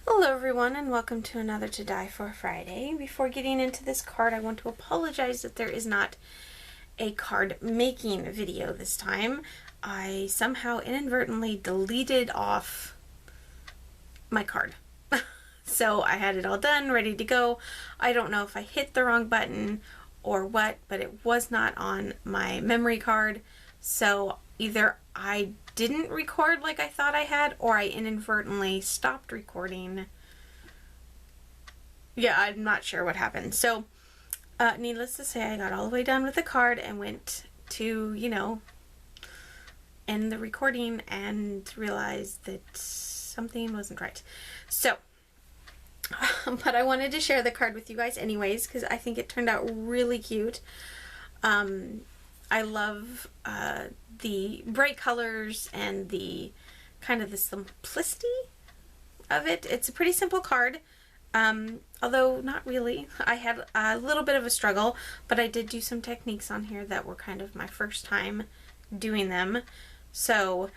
Hello everyone and welcome to another To Die For Friday. Before getting into this card, I want to apologize that there is not a card making video this time. I somehow inadvertently deleted off my card. So I had it all done, ready to go. I don't know if I hit the wrong button or what, but it was not on my memory card. So either I didn't record like I thought I had, or I inadvertently stopped recording. Yeah, I'm not sure what happened. So, needless to say, I got all the way done with the card and went to, end the recording and realized that something wasn't right. So, but I wanted to share the card with you guys anyways, because I think it turned out really cute. I love the bright colors and the kind of the simplicity of it. It's a pretty simple card, although not really. I had a little bit of a struggle, but I did do some techniques on here that were kind of my first time doing them. So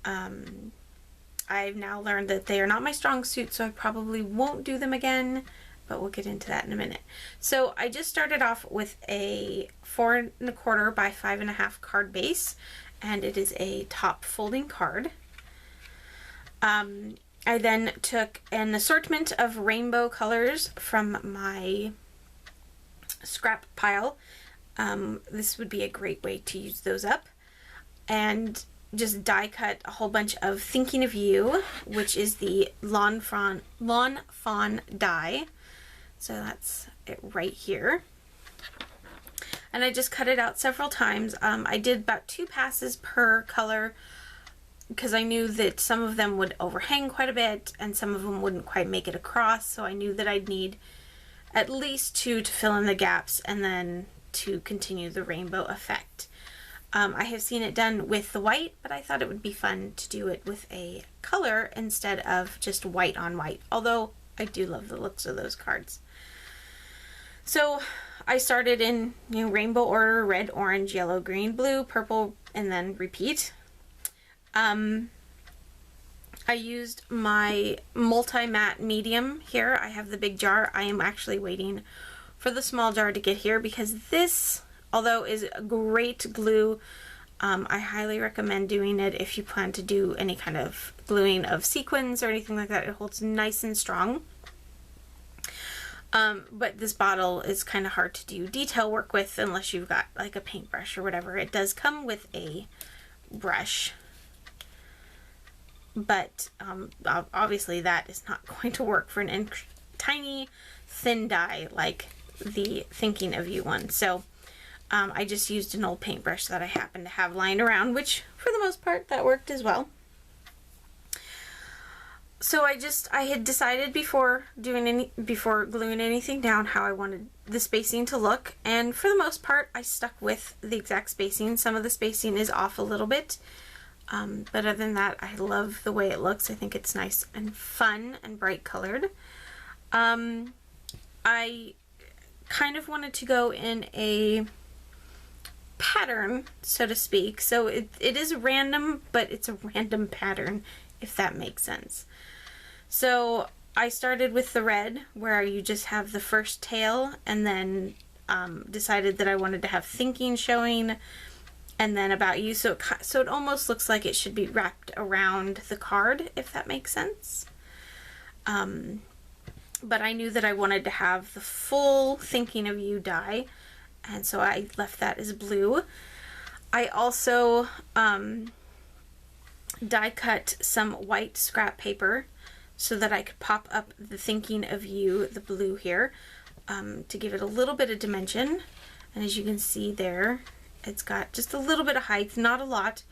I've now learned that they are not my strong suit, so I probably won't do them again, but we'll get into that in a minute. So I just started off with a 4 1/4 by 5 1/2 card base, and it is a top folding card. I then took an assortment of rainbow colors from my scrap pile. This would be a great way to use those up, and just die cut a whole bunch of Thinking of You, which is the Lawn Fawn die. So that's it right here. And I just cut it out several times. I did about 2 passes per color because I knew that some of them would overhang quite a bit and some of them wouldn't quite make it across. So I knew that I'd need at least 2 to fill in the gaps and then to continue the rainbow effect. I have seen it done with the white, but I thought it would be fun to do it with a color instead of just white on white, although I do love the looks of those cards. So I started in rainbow order: red, orange, yellow, green, blue, purple, and then repeat. I used my multi-matte medium here. I have the big jar. I am actually waiting for the small jar to get here because this, although is a great glue, I highly recommend doing it if you plan to do any kind of gluing of sequins or anything like that. It holds nice and strong. But this bottle is kind of hard to do detail work with unless you've got like a paintbrush or whatever. It does come with a brush, but obviously that is not going to work for an tiny thin die like the Thinking of You one. So I just used an old paintbrush that I happen to have lying around, which for the most part that worked as well. So I had decided before gluing anything down how I wanted the spacing to look, and for the most part I stuck with the exact spacing. Some of the spacing is off a little bit, but other than that I love the way it looks. I think it's nice and fun and bright colored. I kind of wanted to go in a pattern, so to speak, so it is random, but it's a random pattern, if that makes sense. So I started with the red, where you just have the first tail, and then decided that I wanted to have thinking showing, and then about you. So it almost looks like it should be wrapped around the card, if that makes sense. But I knew that I wanted to have the full Thinking of You die, and so I left that as blue. I also die cut some white scrap paper so that I could pop up the Thinking of You, the blue here, to give it a little bit of dimension. And as you can see there, it's got just a little bit of height, not a lot.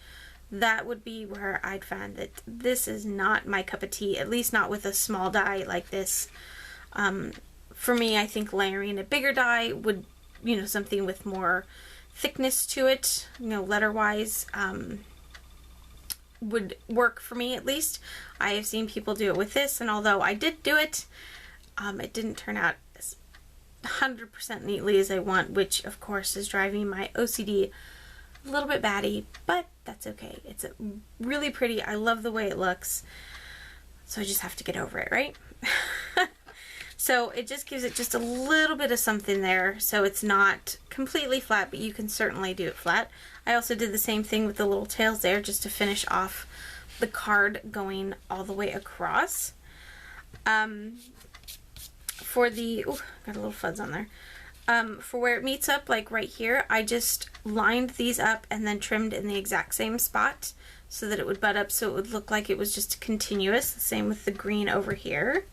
That would be where I'd find that this is not my cup of tea, at least not with a small die like this. For me, I think layering a bigger die would, something with more thickness to it, letter-wise, would work for me at least. I have seen people do it with this, and although I did do it, it didn't turn out as 100% neatly as I want, which of course is driving my OCD a little bit batty, but that's okay. It's really pretty. I love the way it looks. So I just have to get over it, right? So it just gives it just a little bit of something there, so it's not completely flat, but you can certainly do it flat. I also did the same thing with the little tails there, just to finish off the card going all the way across. For the, ooh, got a little fuzz on there. For where it meets up, like right here, I just lined these up and then trimmed in the exact same spot so that it would butt up, so it would look like it was just continuous. The same with the green over here.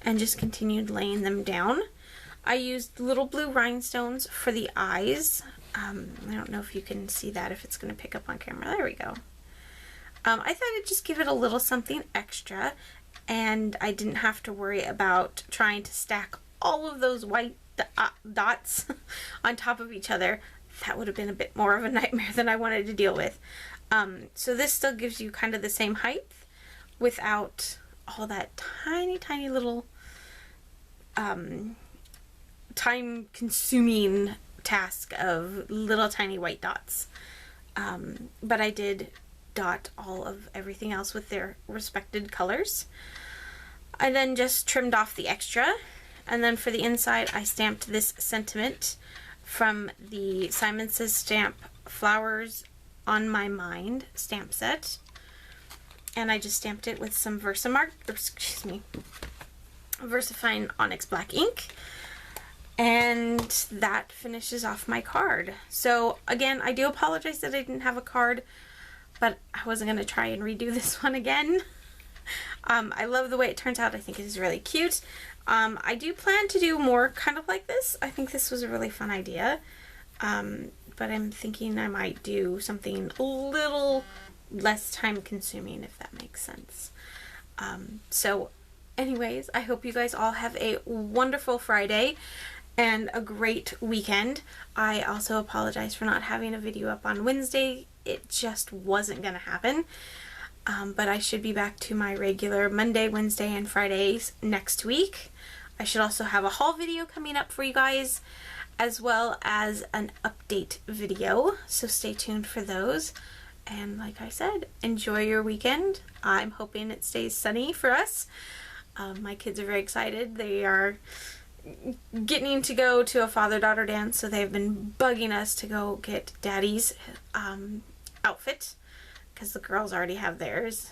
And just continued laying them down. I used little blue rhinestones for the eyes. I don't know if you can see that, if it's going to pick up on camera. There we go. I thought I'd just give it a little something extra, and I didn't have to worry about trying to stack all of those white dots on top of each other. That would have been a bit more of a nightmare than I wanted to deal with. So this still gives you kind of the same height without all that tiny little time-consuming task of little tiny white dots. But I did dot all of everything else with their respected colors. I then just trimmed off the extra, and then for the inside I stamped this sentiment from the Simon Says Stamp Flowers on My Mind stamp set. And I just stamped it with some VersaFine Onyx Black ink. And that finishes off my card. So again, I do apologize that I didn't have a card, but I wasn't going to try and redo this one again. I love the way it turns out. I think it is really cute. I do plan to do more kind of like this. I think this was a really fun idea. But I'm thinking I might do something a little less time consuming, if that makes sense. So anyways, I hope you guys all have a wonderful Friday and a great weekend. I also apologize for not having a video up on Wednesday. It just wasn't gonna happen. But I should be back to my regular Monday, Wednesday, and Fridays next week. I should also have a haul video coming up for you guys, as well as an update video, so stay tuned for those. And like I said, enjoy your weekend. I'm hoping it stays sunny for us. My kids are very excited. They are getting to go to a father-daughter dance, so they've been bugging us to go get Daddy's outfit, because the girls already have theirs.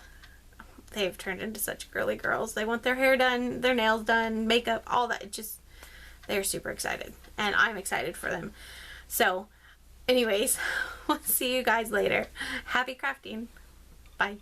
They've turned into such girly girls. They want their hair done, their nails done, makeup, all that. It just, they're super excited, and I'm excited for them. So anyways, we'll see you guys later. Happy crafting. Bye.